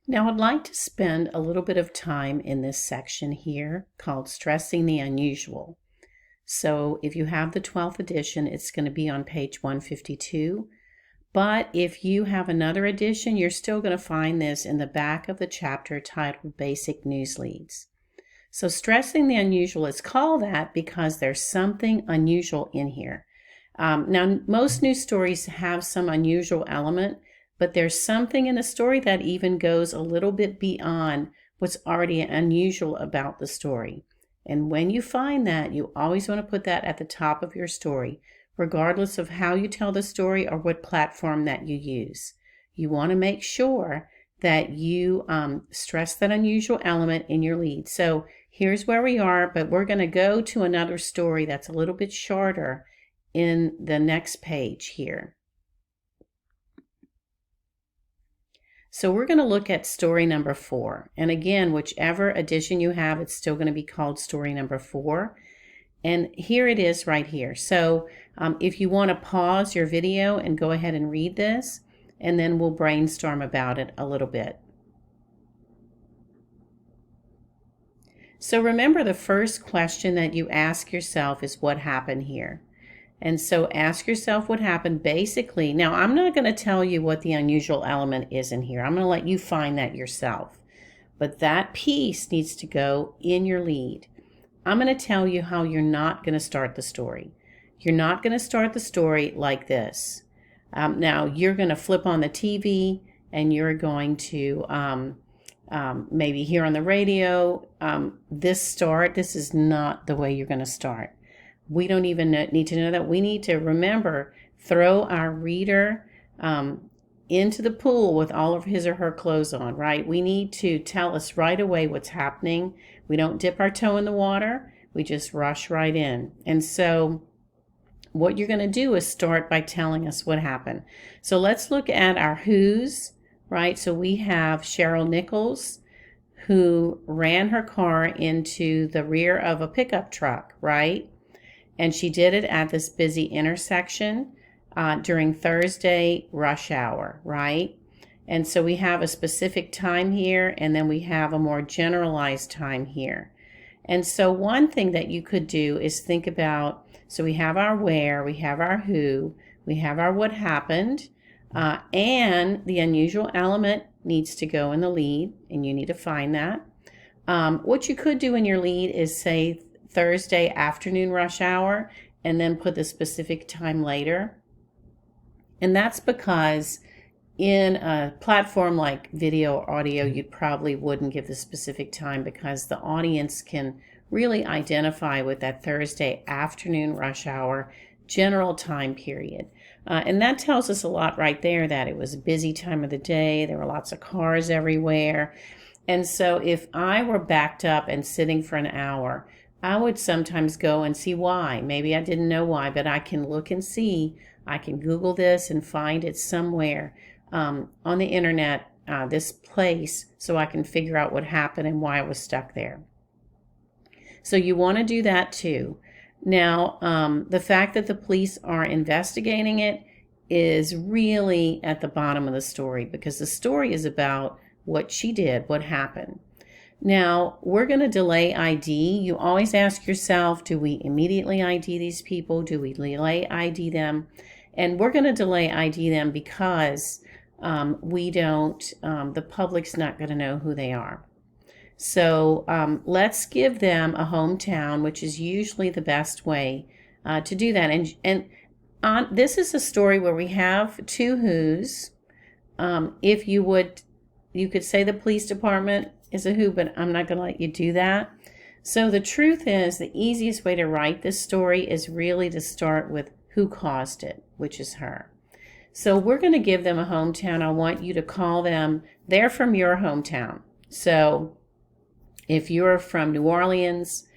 Now, I'd like to spend a little bit of time in this section here called Stressing the Unusual. So if you have the 12th edition, it's going to be on page 152. But if you have another edition, you're still going to find this in the back of the chapter titled Basic News Leads. So stressing the unusual is called that because there's something unusual in here. Now, most news stories have some unusual element, but there's something in the story that even goes a little bit beyond what's already unusual about the story. And when you find that, you always want to put that at the top of your story, regardless of how you tell the story or what platform that you use. You want to make sure that you stress that unusual element in your lead. So here's where we are, but we're going to go to another story that's a little bit shorter in the next page here. So we're going to look at story number 4. And again, whichever edition you have, it's still going to be called story number 4. And here it is right here. So if you want to pause your video and go ahead and read this, and then we'll brainstorm about it a little bit. So remember, the first question that you ask yourself is what happened here? And so ask yourself what happened basically. Now, I'm not going to tell you what the unusual element is in here. I'm going to let you find that yourself. But that piece needs to go in your lead. I'm going to tell you how you're not going to start the story. You're not going to start the story like this. Now, you're going to flip on the TV and you're going to maybe hear on the radio this is not the way you're going to start. We don't even need to know that. We need to remember, throw our reader into the pool with all of his or her clothes on, right? We need to tell us right away what's happening. We don't dip our toe in the water. We just rush right in. And so what you're going to do is start by telling us what happened. So let's look at our who's, right? So we have Cheryl Nichols, who ran her car into the rear of a pickup truck, right? And she did it at this busy intersection during Thursday rush hour, right? And so we have a specific time here, and then we have a more generalized time here. And so one thing that you could do is think about, so we have our where, we have our who, we have our what happened, and the unusual element needs to go in the lead, and you need to find that. What you could do in your lead is say Thursday afternoon rush hour, and then put the specific time later. And that's because in a platform like video or audio, you probably wouldn't give the specific time because the audience can really identify with that Thursday afternoon rush hour general time period. And that tells us a lot right there that it was a busy time of the day. There were lots of cars everywhere. And so if I were backed up and sitting for an hour, I would sometimes go and see why. Maybe I didn't know why, but I can look and see. I can Google this and find it somewhere on the internet, this place, so I can figure out what happened and why I was stuck there. So you want to do that too. Now, the fact that the police are investigating it is really at the bottom of the story because the story is about what she did, what happened. Now, we're going to delay ID. You always ask yourself, do we immediately ID these people? Do we delay ID them? And we're going to delay ID them because the public's not going to know who they are. So let's give them a hometown, which is usually the best way to do that. And this is a story where we have two who's. If you could say the police department is a who, but I'm not going to let you do that. So the truth is, the easiest way to write this story is really to start with who caused it, which is her. So we're going to give them a hometown. I want you to call them, they're from your hometown. So if you're from New Orleans,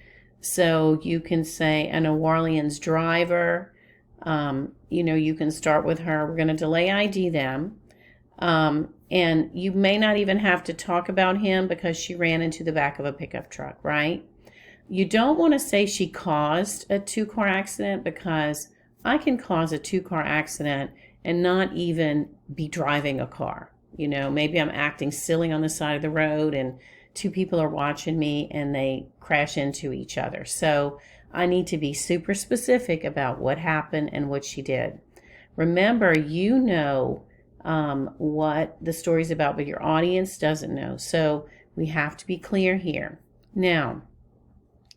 so you can say a New Orleans driver. You can start with her. We're going to delay ID them. And you may not even have to talk about him because she ran into the back of a pickup truck, right? You don't want to say she caused a 2-car accident because I can cause a 2-car accident and not even be driving a car, You know, maybe I'm acting silly on the side of the road and two people are watching me and they crash into each other. So I need to be super specific about what happened and what she did. Remember, you know what the story's about, but your audience doesn't know. So we have to be clear here. Now,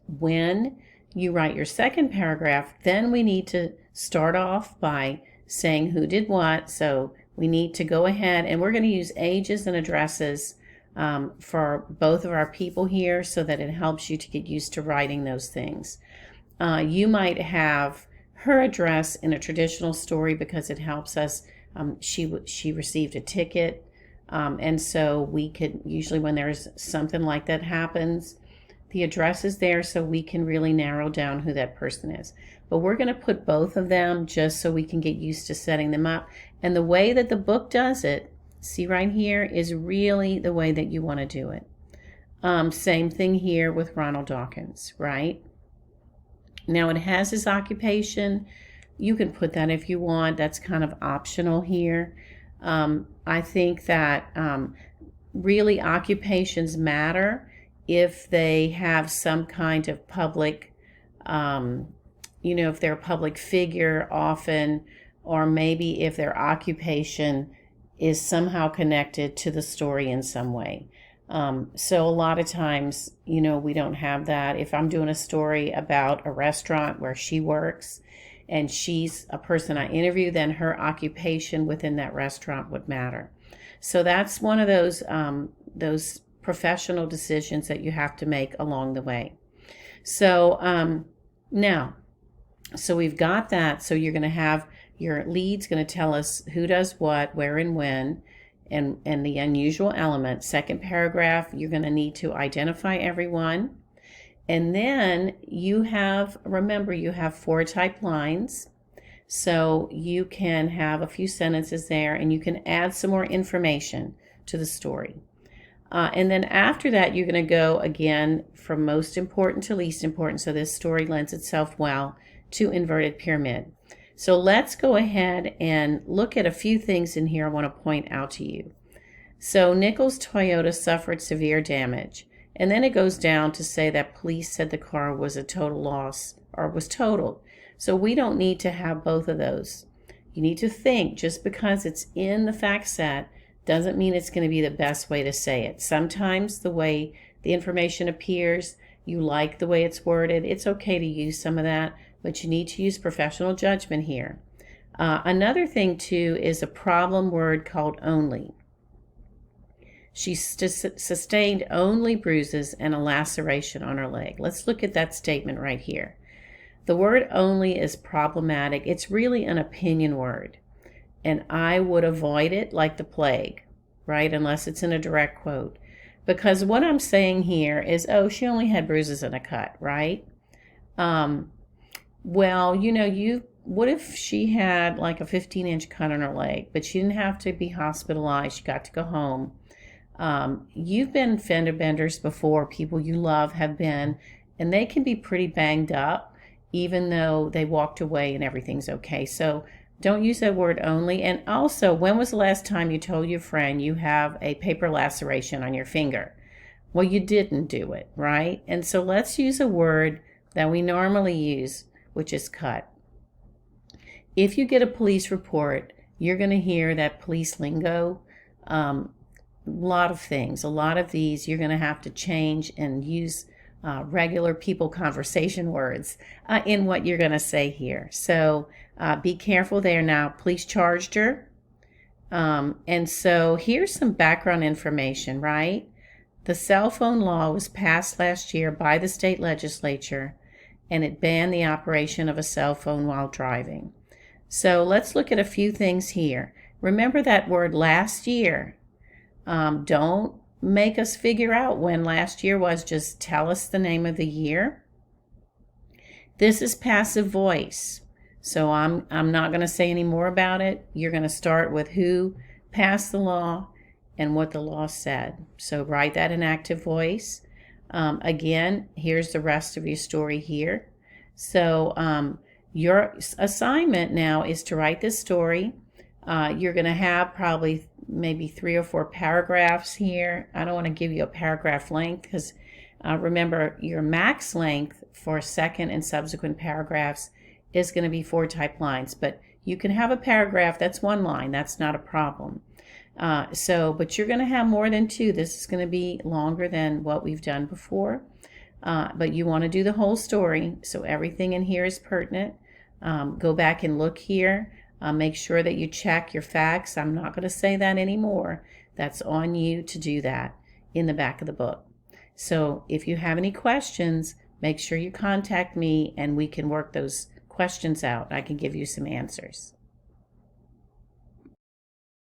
when you write your second paragraph, then we need to start off by saying who did what. So we need to go ahead and we're going to use ages and addresses for both of our people here so that it helps you to get used to writing those things. You might have her address in a traditional story because it helps us. She received a ticket, and so we could usually, when there's something like that happens, the address is there so we can really narrow down who that person is. But we're going to put both of them just so we can get used to setting them up. And the way that the book does it, see right here, is really the way that you want to do it. Same thing here with Ronald Dawkins, right? Now it has his occupation. You can put that if you want. That's kind of optional here. I think that really occupations matter if they have some kind of public, if they're a public figure often, or maybe if their occupation is somehow connected to the story in some way. So a lot of times, we don't have that. If I'm doing a story about a restaurant where she works and she's a person I interview, then her occupation within that restaurant would matter. So that's one of those professional decisions that you have to make along the way. So so we've got that. So you're going to have your lead's going to tell us who does what, where and when, and the unusual element. Second paragraph, you're going to need to identify everyone. And then remember, you have 4 type lines. So you can have a few sentences there and you can add some more information to the story. And then after that, you're going to go again from most important to least important. So this story lends itself well to inverted pyramid. So let's go ahead and look at a few things in here I want to point out to you. So Nichols' Toyota suffered severe damage. And then it goes down to say that police said the car was a total loss or was totaled. So we don't need to have both of those. You need to think just because it's in the fact set doesn't mean it's going to be the best way to say it. Sometimes the way the information appears, you like the way it's worded. It's okay to use some of that, but you need to use professional judgment here. Another thing too is a problem word called only. She sustained only bruises and a laceration on her leg. Let's look at that statement right here. The word only is problematic. It's really an opinion word. And I would avoid it like the plague, right? Unless it's in a direct quote. Because what I'm saying here is, she only had bruises and a cut, right? Well, what if she had like a 15-inch cut on her leg, but she didn't have to be hospitalized. She got to go home. You've been fender benders before, people you love have been, and they can be pretty banged up, even though they walked away and everything's okay. So don't use that word only. And also, when was the last time you told your friend you have a paper laceration on your finger? Well, you didn't do it, right? And so let's use a word that we normally use, which is cut. If you get a police report, you're going to hear that police lingo. A lot of things. A lot of these you're going to have to change and use regular people conversation words in what you're going to say here. So be careful there. Now, police charged her. And so here's some background information, right? The cell phone law was passed last year by the state legislature, and it banned the operation of a cell phone while driving. So let's look at a few things here. Remember that word last year. Don't make us figure out when last year was. Just tell us the name of the year. This is passive voice. So I'm not going to say any more about it. You're going to start with who passed the law and what the law said. So write that in active voice. Again, here's the rest of your story here. So your assignment now is to write this story. You're going to have probably maybe 3 or 4 paragraphs here. I don't want to give you a paragraph length because remember, your max length for second and subsequent paragraphs is going to be 4 type lines, but you can have a paragraph that's 1 line. That's not a problem. But you're going to have more than 2. This is going to be longer than what we've done before. But you want to do the whole story, so everything in here is pertinent. Go back and look here. Make sure that you check your facts. I'm not going to say that anymore. That's on you to do that in the back of the book. So if you have any questions, make sure you contact me and we can work those questions out. I can give you some answers.